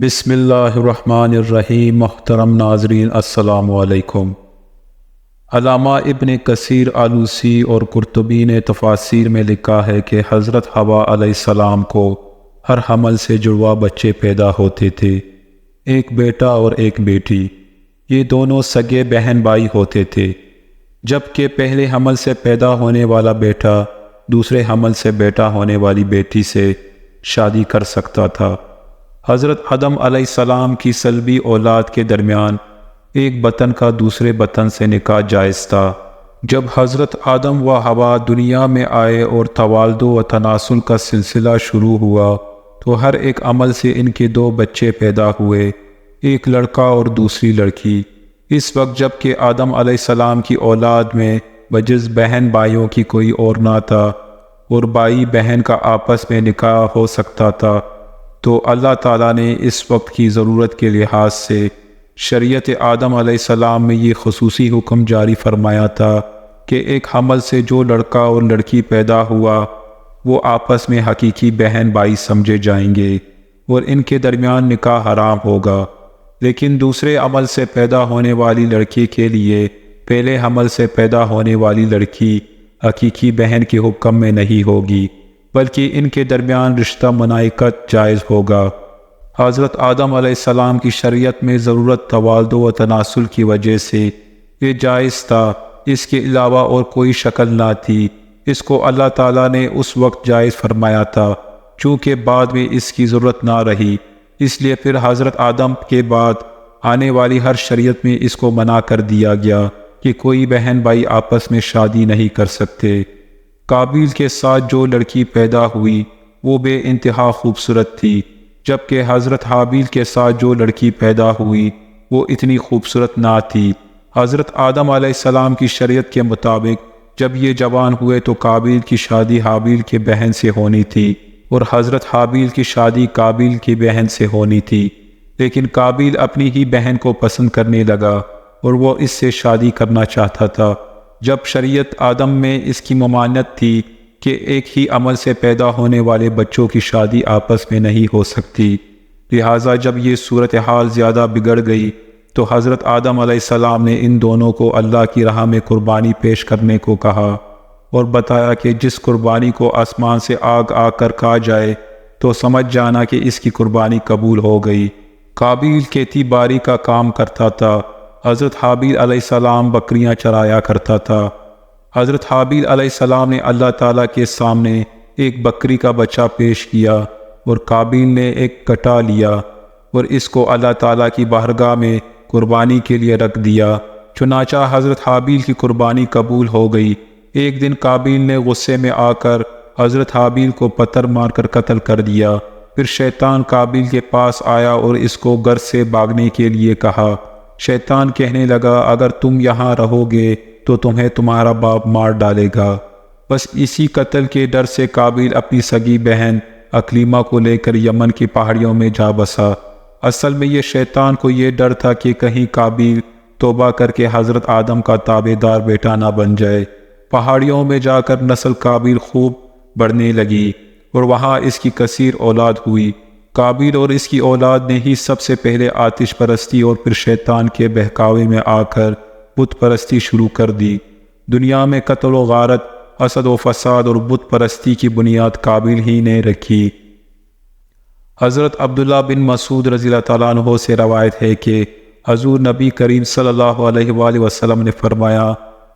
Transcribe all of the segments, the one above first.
بسم اللہ الرحمن الرحیم۔ محترم ناظرین السلام علیکم۔ علامہ ابن کثیر آلوسی اور قرطبی نے تفاسیر میں لکھا ہے کہ حضرت حوا علیہ السلام کو ہر حمل سے جڑواں بچے پیدا ہوتے تھے، ایک بیٹا اور ایک بیٹی۔ یہ دونوں سگے بہن بھائی ہوتے تھے، جبکہ پہلے حمل سے پیدا ہونے والا بیٹا دوسرے حمل سے بیٹا ہونے والی بیٹی سے شادی کر سکتا تھا۔ حضرت آدم علیہ السلام کی سلبی اولاد کے درمیان ایک بطن کا دوسرے بطن سے نکاح جائز تھا۔ جب حضرت آدم و حوا دنیا میں آئے اور توالد و تناسل کا سلسلہ شروع ہوا تو ہر ایک عمل سے ان کے دو بچے پیدا ہوئے، ایک لڑکا اور دوسری لڑکی۔ اس وقت جب کہ آدم علیہ السلام کی اولاد میں بجز بہن بھائیوں کی کوئی اور نہ تھا اور بھائی بہن کا آپس میں نکاح ہو سکتا تھا، تو اللہ تعالیٰ نے اس وقت کی ضرورت کے لحاظ سے شریعت آدم علیہ السلام میں یہ خصوصی حکم جاری فرمایا تھا کہ ایک حمل سے جو لڑکا اور لڑکی پیدا ہوا وہ آپس میں حقیقی بہن بھائی سمجھے جائیں گے اور ان کے درمیان نکاح حرام ہوگا، لیکن دوسرے عمل سے پیدا ہونے والی لڑکی کے لیے پہلے حمل سے پیدا ہونے والی لڑکی حقیقی بہن کے حکم میں نہیں ہوگی، بلکہ ان کے درمیان رشتہ مناکت جائز ہوگا۔ حضرت آدم علیہ السلام کی شریعت میں ضرورت توالد و تناسل کی وجہ سے یہ جائز تھا، اس کے علاوہ اور کوئی شکل نہ تھی۔ اس کو اللہ تعالیٰ نے اس وقت جائز فرمایا تھا چونکہ بعد میں اس کی ضرورت نہ رہی، اس لیے پھر حضرت آدم کے بعد آنے والی ہر شریعت میں اس کو منع کر دیا گیا کہ کوئی بہن بھائی آپس میں شادی نہیں کر سکتے۔ قابیل کے ساتھ جو لڑکی پیدا ہوئی وہ بے انتہا خوبصورت تھی، جبکہ حضرت حابیل کے ساتھ جو لڑکی پیدا ہوئی وہ اتنی خوبصورت نہ تھی۔ حضرت آدم علیہ السلام کی شریعت کے مطابق جب یہ جوان ہوئے تو قابیل کی شادی حابیل کے بہن سے ہونی تھی اور حضرت حابیل کی شادی قابیل کی بہن سے ہونی تھی، لیکن قابیل اپنی ہی بہن کو پسند کرنے لگا اور وہ اس سے شادی کرنا چاہتا تھا۔ جب شریعت آدم میں اس کی ممانعت تھی کہ ایک ہی عمل سے پیدا ہونے والے بچوں کی شادی آپس میں نہیں ہو سکتی، لہٰذا جب یہ صورتحال زیادہ بگڑ گئی تو حضرت آدم علیہ السلام نے ان دونوں کو اللہ کی راہ میں قربانی پیش کرنے کو کہا اور بتایا کہ جس قربانی کو آسمان سے آگ آ کر کھا جائے تو سمجھ جانا کہ اس کی قربانی قبول ہو گئی۔ قابیل کھیتی باڑی کا کام کرتا تھا، حضرت حابیل علیہ السلام بکریاں چرایا کرتا تھا۔ حضرت حابیل علیہ السلام نے اللہ تعالیٰ کے سامنے ایک بکری کا بچہ پیش کیا اور قابیل نے ایک کٹا لیا اور اس کو اللہ تعالیٰ کی بارگاہ میں قربانی کے لیے رکھ دیا۔ چنانچہ حضرت حابیل کی قربانی قبول ہو گئی۔ ایک دن قابیل نے غصے میں آ کر حضرت حابیل کو پتھر مار کر قتل کر دیا۔ پھر شیطان قابیل کے پاس آیا اور اس کو گھر سے بھاگنے کے لیے کہا۔ شیطان کہنے لگا اگر تم یہاں رہو گے تو تمہیں تمہارا باپ مار ڈالے گا۔ بس اسی قتل کے ڈر سے قابیل اپنی سگی بہن اکلیمہ کو لے کر یمن کی پہاڑیوں میں جا بسا۔ اصل میں یہ شیطان کو یہ ڈر تھا کہ کہیں قابیل توبہ کر کے حضرت آدم کا تابع دار بیٹا نہ بن جائے۔ پہاڑیوں میں جا کر نسل قابیل خوب بڑھنے لگی اور وہاں اس کی کثیر اولاد ہوئی۔ قابیل اور اس کی اولاد نے ہی سب سے پہلے آتش پرستی اور پھر شیطان کے بہکاوے میں آ کر بت پرستی شروع کر دی۔ دنیا میں قتل و غارت، حسد و فساد اور بت پرستی کی بنیاد قابیل ہی نے رکھی۔ حضرت عبداللہ بن مسعود رضی اللہ تعالیٰ عنہ سے روایت ہے کہ حضور نبی کریم صلی اللہ علیہ وآلہ وسلم نے فرمایا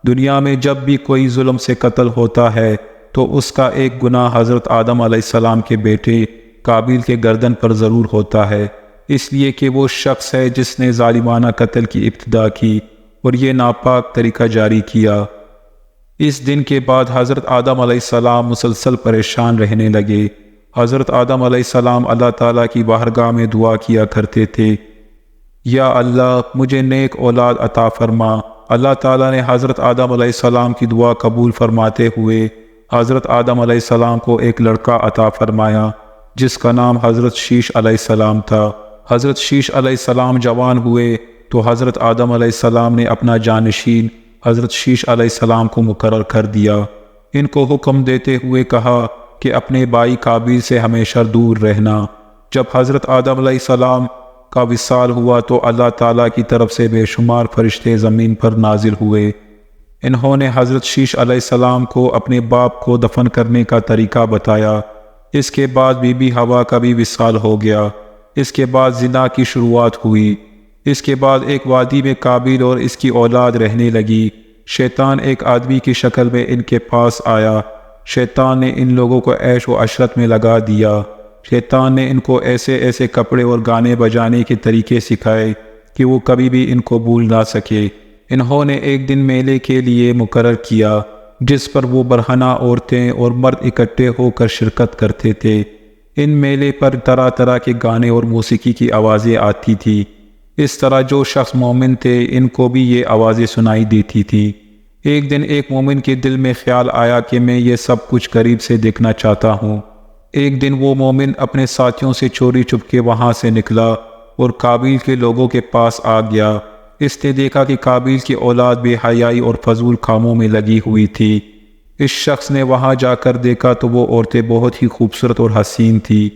دنیا میں جب بھی کوئی ظلم سے قتل ہوتا ہے تو اس کا ایک گناہ حضرت آدم علیہ السلام کے بیٹے قابیل کے گردن پر ضرور ہوتا ہے، اس لیے کہ وہ شخص ہے جس نے ظالمانہ قتل کی ابتدا کی اور یہ ناپاک طریقہ جاری کیا۔ اس دن کے بعد حضرت آدم علیہ السلام مسلسل پریشان رہنے لگے۔ حضرت آدم علیہ السلام اللہ تعالیٰ کی بارگاہ میں دعا کیا کرتے تھے، یا اللہ مجھے نیک اولاد عطا فرما۔ اللہ تعالیٰ نے حضرت آدم علیہ السلام کی دعا قبول فرماتے ہوئے حضرت آدم علیہ السلام کو ایک لڑکا عطا فرمایا جس کا نام حضرت شیش علیہ السلام تھا۔ حضرت شیش علیہ السلام جوان ہوئے تو حضرت آدم علیہ السلام نے اپنا جانشین حضرت شیش علیہ السلام کو مقرر کر دیا۔ ان کو حکم دیتے ہوئے کہا کہ اپنے بھائی قابیل سے ہمیشہ دور رہنا، جب حضرت آدم علیہ السلام کا وصال ہوا تو اللہ تعالیٰ کی طرف سے بے شمار فرشتے زمین پر نازل ہوئے۔ انہوں نے حضرت شیش علیہ السلام کو اپنے باپ کو دفن کرنے کا طریقہ بتایا۔ اس کے بعد بی بی حوا کا بھی وصال ہو گیا۔ اس کے بعد زنا کی شروعات ہوئی۔ اس کے بعد ایک وادی میں قابیل اور اس کی اولاد رہنے لگی۔ شیطان ایک آدمی کی شکل میں ان کے پاس آیا۔ شیطان نے ان لوگوں کو عیش و عشرت میں لگا دیا۔ شیطان نے ان کو ایسے ایسے کپڑے اور گانے بجانے کے طریقے سکھائے کہ وہ کبھی بھی ان کو بھول نہ سکے۔ انہوں نے ایک دن میلے کے لیے مقرر کیا جس پر وہ برہنہ عورتیں اور مرد اکٹھے ہو کر شرکت کرتے تھے۔ ان میلے پر طرح طرح کے گانے اور موسیقی کی آوازیں آتی تھی۔ اس طرح جو شخص مومن تھے ان کو بھی یہ آوازیں سنائی دیتی تھیں۔ ایک دن ایک مومن کے دل میں خیال آیا کہ میں یہ سب کچھ قریب سے دیکھنا چاہتا ہوں۔ ایک دن وہ مومن اپنے ساتھیوں سے چوری چھپ کے وہاں سے نکلا اور قابیل کے لوگوں کے پاس آ گیا۔ اس نے دیکھا کہ قابیل کی اولاد بے حیائی اور فضول کاموں میں لگی ہوئی تھی۔ اس شخص نے وہاں جا کر دیکھا تو وہ عورتیں بہت ہی خوبصورت اور حسین تھیں۔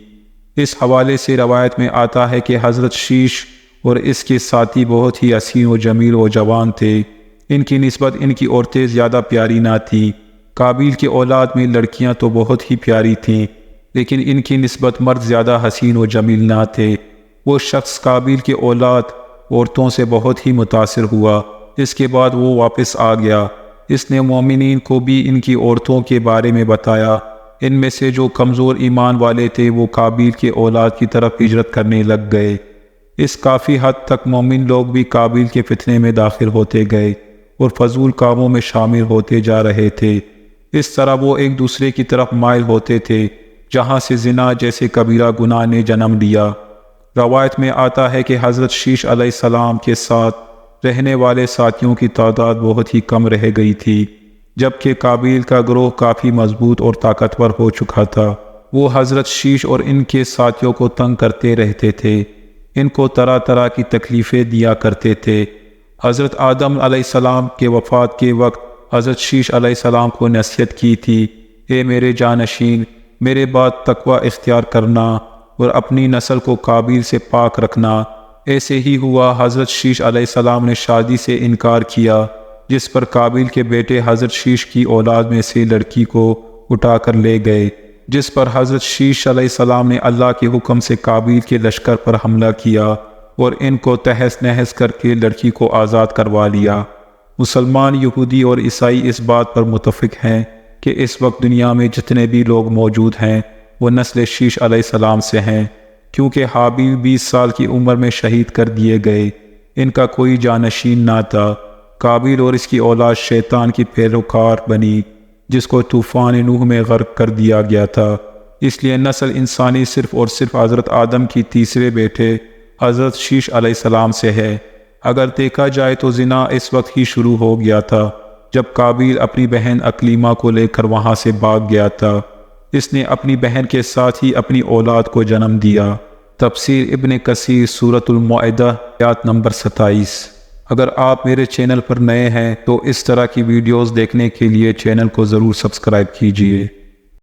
اس حوالے سے روایت میں آتا ہے کہ حضرت شیش اور اس کے ساتھی بہت ہی حسین و جمیل و جوان تھے۔ ان کی نسبت ان کی عورتیں زیادہ پیاری نہ تھیں۔ قابیل کی اولاد میں لڑکیاں تو بہت ہی پیاری تھیں لیکن ان کی نسبت مرد زیادہ حسین و جمیل نہ تھے۔ وہ شخص قابیل کی اولاد عورتوں سے بہت ہی متاثر ہوا۔ اس کے بعد وہ واپس آ گیا۔ اس نے مومنین کو بھی ان کی عورتوں کے بارے میں بتایا۔ ان میں سے جو کمزور ایمان والے تھے وہ قابیل کے اولاد کی طرف ہجرت کرنے لگ گئے۔ اس کافی حد تک مومن لوگ بھی قابیل کے فتنے میں داخل ہوتے گئے اور فضول کاموں میں شامل ہوتے جا رہے تھے۔ اس طرح وہ ایک دوسرے کی طرف مائل ہوتے تھے جہاں سے زنا جیسے کبیرہ گناہ نے جنم لیا۔ روایت میں آتا ہے کہ حضرت شیش علیہ السلام کے ساتھ رہنے والے ساتھیوں کی تعداد بہت ہی کم رہ گئی تھی، جبکہ قابیل کا گروہ کافی مضبوط اور طاقتور ہو چکا تھا۔ وہ حضرت شیش اور ان کے ساتھیوں کو تنگ کرتے رہتے تھے، ان کو طرح طرح کی تکلیفیں دیا کرتے تھے۔ حضرت آدم علیہ السلام کے وفات کے وقت حضرت شیش علیہ السلام کو نصیحت کی تھی، اے میرے جانشین، میرے بعد تقوی اختیار کرنا اور اپنی نسل کو قابیل سے پاک رکھنا۔ ایسے ہی ہوا، حضرت شیش علیہ السلام نے شادی سے انکار کیا، جس پر قابیل کے بیٹے حضرت شیش کی اولاد میں سے لڑکی کو اٹھا کر لے گئے، جس پر حضرت شیش علیہ السلام نے اللہ کے حکم سے قابیل کے لشکر پر حملہ کیا اور ان کو تہس نہس کر کے لڑکی کو آزاد کروا لیا۔ مسلمان، یہودی اور عیسائی اس بات پر متفق ہیں کہ اس وقت دنیا میں جتنے بھی لوگ موجود ہیں وہ نسل شیش علیہ السلام سے ہیں، کیونکہ حابیل 20 سال کی عمر میں شہید کر دیے گئے۔ ان کا کوئی جانشین نہ تھا۔ قابیل اور اس کی اولاد شیطان کی پیروکار بنی، جس کو طوفان نوح میں غرق کر دیا گیا تھا۔ اس لیے نسل انسانی صرف اور صرف حضرت آدم کی تیسرے بیٹے حضرت شیش علیہ السلام سے ہے۔ اگر دیکھا جائے تو زنا اس وقت ہی شروع ہو گیا تھا جب قابیل اپنی بہن اکلیمہ کو لے کر وہاں سے بھاگ گیا تھا۔ اس نے اپنی بہن کے ساتھ ہی اپنی اولاد کو جنم دیا۔ تفسیر ابن کثیر سورۃ المائدہ آیت نمبر 27۔ اگر آپ میرے چینل پر نئے ہیں تو اس طرح کی ویڈیوز دیکھنے کے لیے چینل کو ضرور سبسکرائب کیجیے۔